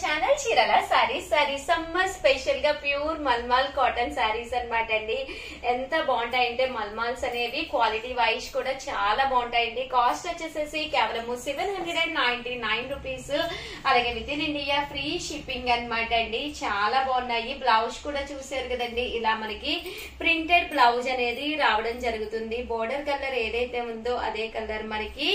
Channel చీరల saris summer special గా pure mulmul cotton saris అన్నమాట అండి. ఎంత బాగుంటాయంటే మల్మాల్స్ అనేవి క్వాలిటీ వైజ్ కూడా చాలా బాగుంటాయండి. కాస్ట్ వచ్చేసేసి కేవలం 799 రూపీస్. అలాగే with in India free shipping అన్నమాట అండి. చాలా బాగున్నాయి. బ్లౌజ్ కూడా చూసారు కదండి, ఇలా మనకి ప్రింటెడ్ బ్లౌజ్ అనేది రావడం జరుగుతుంది. బోర్డర్ కలర్ ఏదైతే ఉందో అదే కలర్ మనకి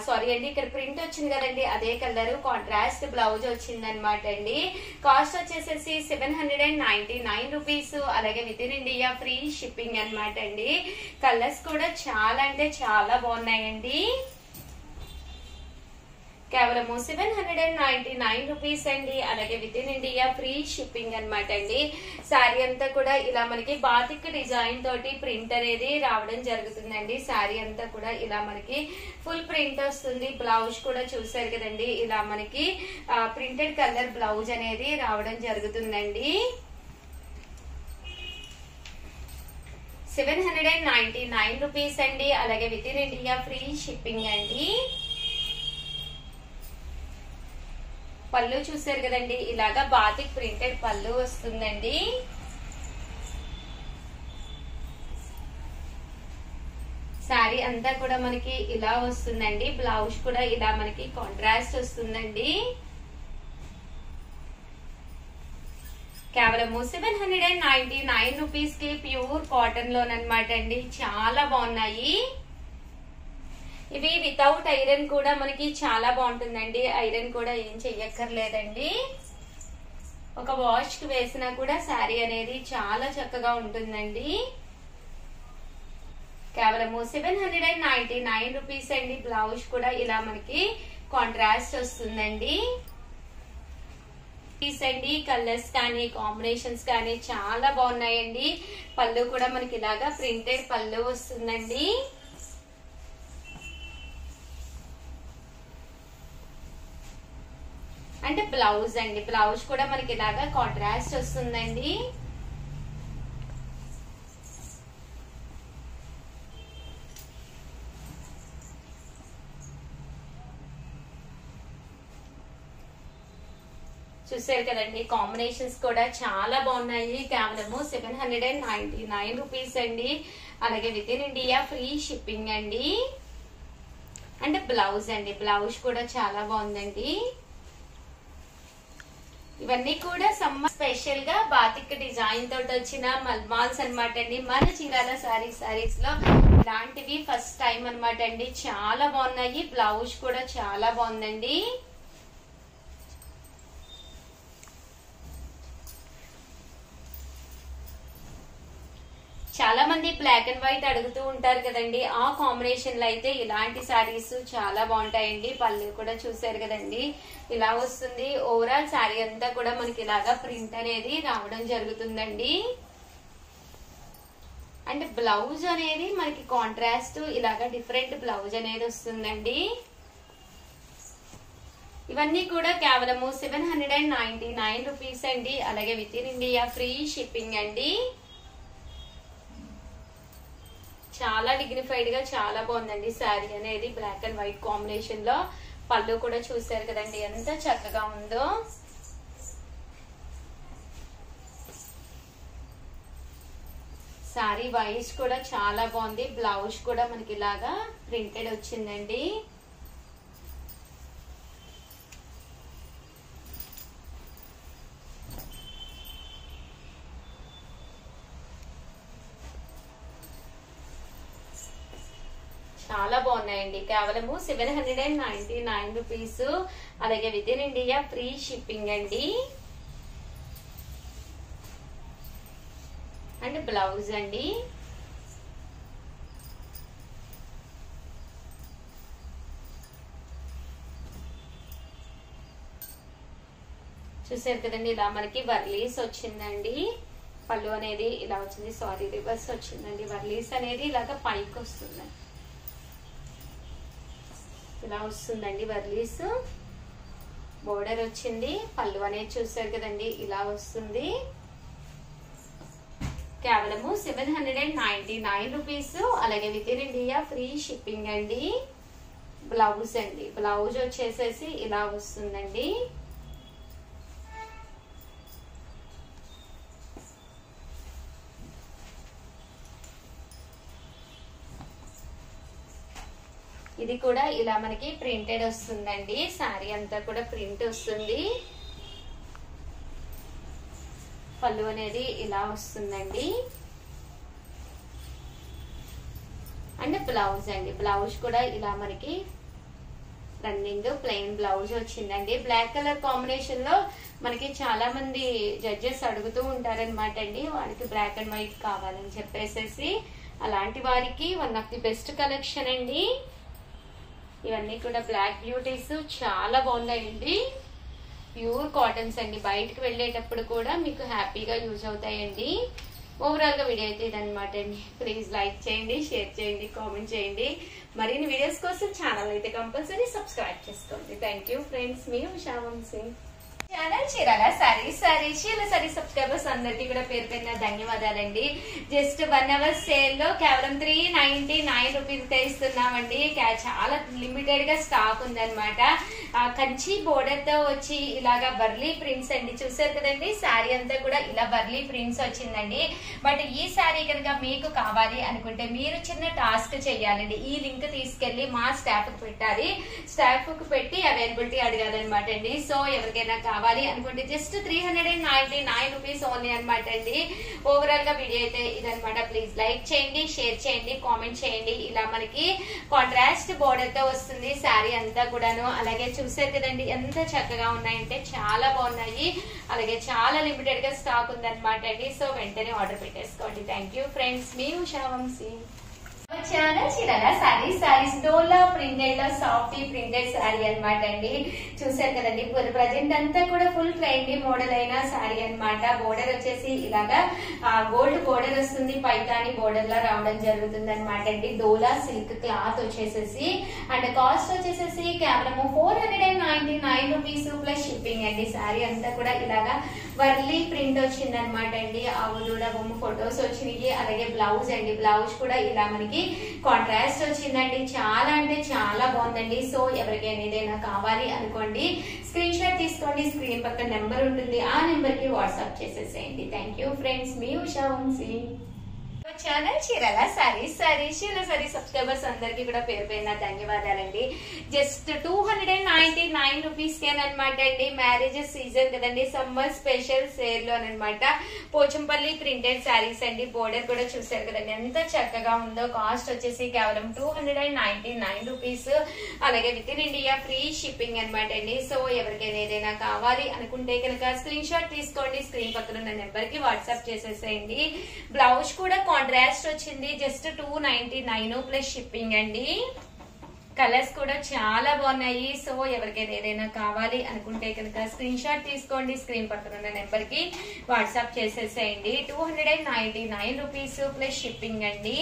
సారీ అండి, ఇక్కడ ప్రింట్ వచ్చింది కదండి, అదే కలర్ కాంట్రాస్ట్ బ్లౌజ్ వచ్చిందనమాట అండి. కాస్ట్ వచ్చేసేసి 799 రూపీస్. అలాగే with in India free shipping అనమాట అండి. కలర్స్ కూడా చాలా అంటే చాలా బాగున్నాయండి. కేవలం 799 రూపీస్ అండి. అలాగే with in India free shipping అనమాట అండి. శారీ అంతా కూడా ఇలా మనకి బాతిక్ డిజైన్ తోటి ప్రింట్ అనేది రావడం జరుగుతుందండి. శారీ అంతా కూడా ఇలా మనకి ఫుల్ ప్రింట్ వస్తుంది. బ్లౌజ్ కూడా చూసారు కదండి, ఇలా మనకి ప్రింటెడ్ కలర్ బ్లౌజ్ అనేది రావడం జరుగుతుందండి. 799 రూపీస్ అండి. అలాగే with in India free shipping అండి. పళ్ళు చూసారు కదండి, ఇలాగా బాతిక్ ప్రింటెడ్ పళ్ళు వస్తుందండి. శారీ అంతా కూడా మనకి ఇలా వస్తుందండి. బ్లౌజ్ కూడా ఇలా మనకి కాంట్రాస్ట్ వస్తుందండి. కేవలం 799 రూపీస్ కి ప్యూర్ కాటన్ లోనమాట అండి. చాలా బాగున్నాయి. ఇవి వితౌట్ ఐరన్ కూడా మనకి చాలా బాగుంటుందండి. ఐరన్ కూడా ఏం చెయ్యక్కర్లేదండి. ఒక వాష్ కి వేసినా కూడా శారీ అనేది చాలా చక్కగా ఉంటుందండి. కేవలం 799 రూపీస్ అండి. బ్లౌజ్ కూడా ఇలా మనకి కాంట్రాస్ట్ వస్తుందండి. అండి కలర్స్ కానీ కాంబినేషన్స్ కానీ చాలా బాగున్నాయండి. పళ్ళు కూడా మనకి ఇలాగా ప్రింటెడ్ పళ్ళు వస్తుందండి. అంటే బ్లౌజ్ అండి, బ్లౌజ్ కూడా మనకి ఇలాగా కాంట్రాస్ట్ వస్తుందండి. చూసారు కదండి, కాంబినేషన్స్ కూడా చాలా బాగున్నాయి. కేవలము 799 రూపీస్ అండి. అలాగే with in India free shipping అండి. అంటే బ్లౌజ్ అండి, బ్లౌజ్ కూడా చాలా బాగుందండి. ఇవన్నీ కూడా సమ్మర్ స్పెషల్ గా బాతిక్ డిజైన్ తోటి వచ్చిన మల్మాల్స్ అనమాట అండి. మన చీరాల సారీస్ లో ఇలాంటివి ఫస్ట్ టైం అనమాట అండి. చాలా బాగున్నాయి. బ్లౌజ్ కూడా చాలా బాగుందండి. చాలా మంది బ్లాక్ అండ్ వైట్ అడుగుతూ ఉంటారు కదండి. ఆ కాంబినేషన్ లో అయితే ఇలాంటి శారీస్ చాలా బాగుంటాయండి. పళ్ళు కూడా చూసారు కదండి, ఇలా వస్తుంది. ఓవరాల్ శారీ అంతా కూడా మనకి ఇలాగా ప్రింట్ అనేది రావడం జరుగుతుందండి. అంటే బ్లౌజ్ అనేది మనకి కాంట్రాస్ట్ ఇలాగా డిఫరెంట్ బ్లౌజ్ అనేది వస్తుందండి. ఇవన్నీ కూడా కేవలము 799 రూపీస్ అండి. అలాగే with in India free shipping అండి. చాలా డిగ్నిఫైడ్ గా చాలా బాగుందండి శారీ అనేది. బ్లాక్ అండ్ వైట్ కాంబినేషన్ లో పళ్ళు కూడా చూసారు కదండి, ఎంత చక్కగా ఉందో. శారీ వైజ్ కూడా చాలా బాగుంది. బ్లౌజ్ కూడా మనకి ఇలాగా ప్రింటెడ్ వచ్చిందండి. చాలా బాగున్నాయండి. కేవలము 799 రూపీస్. అలాగే with in India free shipping అండి. అండ్ బ్లౌజ్ అండి. చూసారు కదండి, ఇలా మనకి వర్లీస్ వచ్చిందండి. పళ్ళు అనేది ఇలా వచ్చింది, సారీ రివర్స్ వచ్చిందండి. వర్లీస్ అనేది ఇలాగా పైకి వస్తుందండి, ఇలా వస్తుందండి వర్లీస్. బోర్డర్ వచ్చింది. పళ్ళు అనేది చూసారు కదండి, ఇలా వస్తుంది. కేవలము 799 రూపీస్. అలాగే with in India free shipping అండి. బ్లౌజ్ అండి, బ్లౌజ్ వచ్చేసేసి ఇలా వస్తుందండి. ఇది కూడా ఇలా మనకి ప్రింటెడ్ వస్తుందండి. శారీ అంతా కూడా ప్రింట్ వస్తుంది. పళ్ళు అనేది ఇలా వస్తుందండి. అండ్ బ్లౌజ్ అండి, బ్లౌజ్ కూడా ఇలా మనకి రన్నింగ్ ప్లెయిన్ బ్లౌజ్ వచ్చిందండి. బ్లాక్ కలర్ కాంబినేషన్ లో మనకి చాలా మంది జడ్జెస్ అడుగుతూ ఉంటారనమాట అండి, వాళ్ళకి బ్లాక్ అండ్ వైట్ కావాలని చెప్పేసి. అలాంటి వారికి one of the best collection అండి. ఇవన్నీ కూడా బ్లాక్ బ్యూటీస్ చాలా బాగున్నాయండి. ప్యూర్ కాటన్స్ అండి. బయటకు వెళ్ళేటప్పుడు కూడా మీకు హ్యాపీగా యూజ్ అవుతాయండి. ఓవరాల్ గా వీడియో అయితే ఇదనమాట అండి. ప్లీజ్ లైక్ చేయండి, షేర్ చేయండి, కామెంట్ చేయండి. మరిన్ని వీడియోస్ కోసం ఛానల్ అయితే కంపల్సరీ సబ్స్క్రైబ్ చేసుకోండి. థ్యాంక్ యూ ఫ్రెండ్స్, మీ Usha Vamshi. Channel Chirala sarees sorry subscribers అందరికి కూడా పేరు పేరున ధన్యవాదాలండి. జస్ట్ 1 hour సేల్ లో కేవలం 399 రూపీస్ ఇస్తున్నామండి. చాలా లిమిటెడ్ గా స్టాక్ ఉందన్నమాట. కంచి బోర్డర్ తో వచ్చి ఇలాగా బర్లీ ప్రింట్స్ అండి. చూసారు కదండి, శారీ అంతా కూడా ఇలా బర్లీ ప్రింట్స్ వచ్చిందండి. బట్ ఈ శారీ కనుక మీకు కావాలి అనుకుంటే మీరు చిన్న టాస్క్ చేయాలండి. ఈ లింక్ తీసుకెళ్లి మా స్టాఫ్ కు పెట్టాలి. స్టాఫ్ కు పెట్టి అవైలబిలిటీ అడగాలన్నమాట అండి. సో ఎవరికైనా కావాలి అనుకుంటే జస్ట్ 399 రూపీస్ ఓన్లీ అనమాట అండి. ఓవరాల్ గా వీడియో అయితే ఇదనమాట. ప్లీజ్ లైక్ చేయండి, షేర్ చేయండి, కామెంట్ చేయండి. ఇలా మనకి కాంట్రాస్ట్ బోర్డర్ తో వస్తుంది శారీ అంతా కూడాను. అలాగే చూసారు కదండి ఎంత చక్కగా ఉన్నాయంటే చాలా బాగున్నాయి. అలాగే చాలా లిమిటెడ్ గా స్టాక్ ఉందన్నమాట అండి. సో వెంటనే ఆర్డర్ పెట్టేసుకోండి. థ్యాంక్ యూ ఫ్రెండ్స్, మీ ఉషా వంశీ. ఛానల్ చీరాల సారీస్ డోలా ప్రింటెడ్ లో సాఫ్ట్ ప్రింటెడ్ శారీ అనమాట అండి. చూసారు కదండి, ప్రజెంట్ అంతా కూడా ఫుల్ ట్రెండీ మోడల్ అయిన శారీ అనమాట. బోర్డర్ వచ్చేసి ఇలాగా గోల్డ్ బోర్డర్ వస్తుంది, పైతాని బోర్డర్ లా రావడం జరుగుతుంది అనమాట అండి. డోలా సిల్క్ క్లాత్ వచ్చేసేసి అండ్ కాస్ట్ వచ్చేసేసి కేవలం 499 రూపీస్ ప్లస్ షిప్పింగ్ అండి. శారీ అంతా కూడా ఇలాగా వర్లీ ప్రింట్ వచ్చింది అనమాట అండి. ఆవు దూడ బొమ్మ ఫొటోస్ వచ్చినాయి. అలాగే బ్లౌజ్ అండి, బ్లౌజ్ కూడా ఇలా మనకి కాంట్రాస్ట్ వచ్చిందండి. చాలా అంటే చాలా బాగుందండి. సో ఎవరికైనా ఏదైనా కావాలి అనుకోండి, స్క్రీన్ షాట్ తీసుకోండి. స్క్రీన్ పక్కన నెంబర్ ఉంటుంది, ఆ నెంబర్ కి వాట్సాప్ చేసేసేయండి. థ్యాంక్ యూ ఫ్రెండ్స్, మీ ఉషా వంశీ. ఛానల్ చీరాల సారీస్ సబ్స్క్రైబర్స్ అందరికి కూడా పేరు పేరున ధన్యవాదాలండి. జస్ట్ 299 రూపీస్ కేనమాట అండి. మ్యారేజెస్ సీజన్ కదండి, సమ్మర్ స్పెషల్ సేల్ లోనమాట. పోచంపల్లి ప్రింటెడ్ శారీస్ అండి. బోర్డర్ కూడా చూసారు కదండి ఎంత చక్కగా ఉందో. కాస్ట్ వచ్చేసి కేవలం 299 రూపీస్. అలాగే with in India free shipping అనమాట అండి. సో ఎవరికైనా ఏదైనా కావాలి అనుకుంటే కనుక స్క్రీన్ షాట్ తీసుకోండి. స్క్రీన్ పక్కన ఉన్న నెంబర్ కి వాట్సాప్ చేసేసేయండి. బ్లౌజ్ కూడా కాంట్రాస్ట్ వచ్చింది. జస్ట్ 299 ప్లస్ షిప్పింగ్ అండి. కలర్స్ కూడా చాలా బాగున్నాయి. సో ఎవరికైనా ఏదైనా కావాలి అనుకుంటే కనుక స్క్రీన్ షాట్ తీసుకోండి. స్క్రీన్ పక్కన ఉన్న నెంబర్ కి వాట్సాప్ చేసేసేయండి. 299 రూపీస్ ప్లస్ షిప్పింగ్ అండి.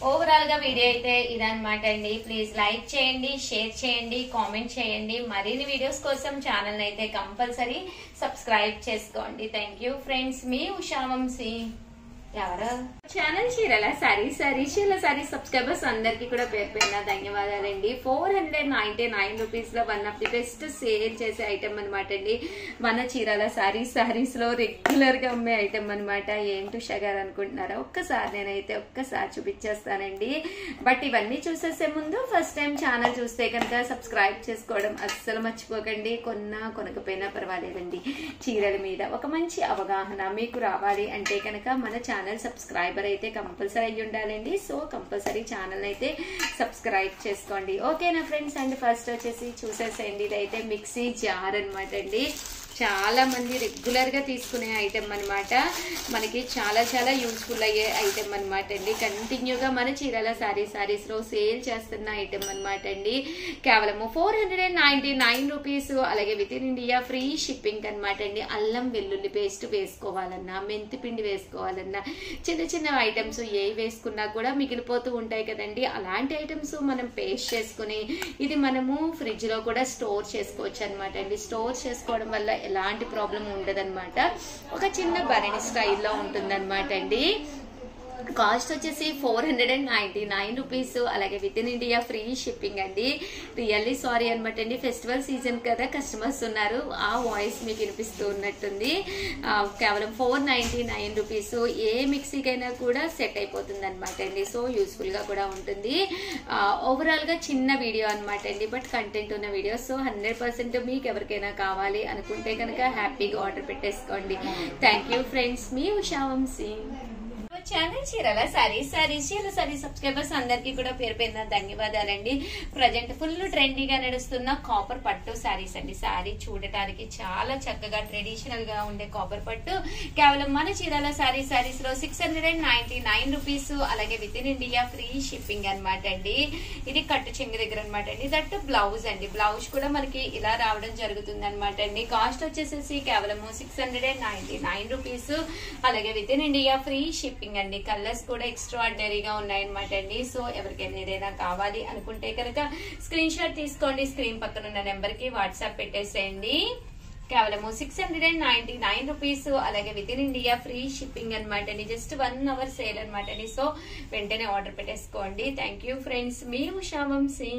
ఓవరాల్ గా వీడియో అయితే ఇదనమాట అండి. ప్లీజ్ లైక్ చేయండి, షేర్ చేయండి, కామెంట్ చేయండి. మరిన్ని వీడియోస్ కోసం ఛానల్ అయితే కంపల్సరీ సబ్స్క్రైబ్ చేసుకోండి. థ్యాంక్ యూ ఫ్రెండ్స్, మీ ఉషా వంశీ. ఎవరు ఛానల్ చీరాల సారీస్ సబ్స్క్రైబర్స్ అందరికి కూడా పేరు పేరున ధన్యవాదాలండి. 499 రూపీస్ లో one of the best sale చేసే ఐటమ్ అనమాట అండి. మన చీరాల సారీస్ లో రెగ్యులర్ గా అమ్మే ఐటమ్ అనమాట. ఏంటి షగారు అనుకుంటున్నారా? ఒక్కసారి చూపించేస్తానండి. బట్ ఇవన్నీ చూసేసే ముందు ఫస్ట్ టైం ఛానల్ చూస్తే కనుక సబ్స్క్రైబ్ చేసుకోవడం అస్సలు మర్చిపోకండి. కొనకపోయినా పర్వాలేదండి. చీరల మీద ఒక మంచి అవగాహన మీకు రావాలి అంటే కనుక మన ఛానల్ సబ్స్క్రైబర్ అయితే కంపల్సరీ అయ్యి ఉండాలండి. సో కంపల్సరీ ఛానల్ అయితే సబ్స్క్రైబ్ చేసుకోండి. ఓకేనా ఫ్రెండ్స్? అండ్ ఫస్ట్ వచ్చేసి చూసేసేయండి. ఇదైతే మిక్సీ జార్ అనమాట అండి. చాలా మంది రెగ్యులర్ గా తీసుకునే ఐటమ్ అనమాట. మనకి చాలా చాలా యూస్ఫుల్ అయ్యే ఐటమ్ అనమాట అండి. కంటిన్యూగా మన చీరాల సారీస్ లో సేల్ చేస్తున్న ఐటమ్ అనమాట అండి. కేవలం 499 రూపీస్. అలాగే with in India free shipping అనమాట అండి. అల్లం వెల్లుల్లి పేస్ట్ వేసుకోవాలన్నా, మెంతి పిండి వేసుకోవాలన్నా, చిన్న చిన్న ఐటమ్స్ ఏ వేసుకున్నా కూడా మిగిలిపోతూ ఉంటాయి కదండి. అలాంటి ఐటమ్స్ మనం పేస్ట్ చేసుకుని ఇది మనము ఫ్రిడ్జ్ లో కూడా స్టోర్ చేసుకోవచ్చు అనమాట అండి. స్టోర్ చేసుకోవడం వల్ల ఎలాంటి ప్రాబ్లం ఉండదన్నమాట. ఒక చిన్న బరణి స్టైల్లో ఉంటుందన్నమాట అండి. కాస్ట్ వచ్చేసి 499 రూపీస్. అలాగే with in India free shipping అండి. రియల్లీ సారీ అనమాట అండి, ఫెస్టివల్ సీజన్ కదా, కస్టమర్స్ ఉన్నారు, ఆ వాయిస్ మీకు వినిపిస్తూ ఉన్నట్టుంది. కేవలం 499 రూపీస్. ఏ మిక్సీకైనా కూడా సెట్ అయిపోతుంది అనమాట అండి. సో యూస్ఫుల్ గా కూడా ఉంటుంది. ఓవరాల్ గా చిన్న వీడియో అనమాట అండి, బట్ కంటెంట్ ఉన్న వీడియో. సో 100% మీకు ఎవరికైనా కావాలి అనుకుంటే కనుక హ్యాపీగా ఆర్డర్ పెట్టేసుకోండి. థ్యాంక్ యూ ఫ్రెండ్స్, మీ ఉషా వంశీ. ఛానల్ చీరాల సారీస్ సబ్స్క్రైబర్స్ అందరికీ కూడా పేరు పేరున ధన్యవాదాలండి. ప్రజెంట్ ఫుల్ ట్రెండీగా నడుస్తున్న కాపర్ పట్టు శారీస్ అండి. శారీ చూడటానికి చాలా చక్కగా ట్రెడిషనల్ గా ఉండే కాపర్ పట్టు కేవలం మన చీరాల సారీస్ లో 699 రూపీస్. అలాగే with in India free shipping అనమాట అండి. ఇది కట్టు చెంగు దగ్గర అనమాట అండి. దట్ బ్లౌజ్ అండి. బ్లౌజ్ కూడా మనకి ఇలా రావడం జరుగుతుంది అనమాట అండి. కాస్ట్ వచ్చేసేసి కేవలం 699 రూపీస్. అలాగే with in India free shipping అండి. కలర్స్ కూడా ఎక్స్ట్రాడినరీగా ఉన్నాయన్నమాట అండి. సో ఎవరికైనా ఏదైనా కావాలి అనుకుంటే కనుక స్క్రీన్ షాట్ తీసుకోండి. స్క్రీన్ పక్కన ఉన్న నెంబర్ కి వాట్సాప్ పెట్టేసేయండి. కేవలం 699 రూపీస్. అలాగే with in India free shipping అనమాట అండి. జస్ట్ 1 hour సేల్ అనమాట అండి. సో వెంటనే ఆర్డర్ పెట్టేసుకోండి. థ్యాంక్ యూ ఫ్రెండ్స్, మీ ఉషా వంశీ.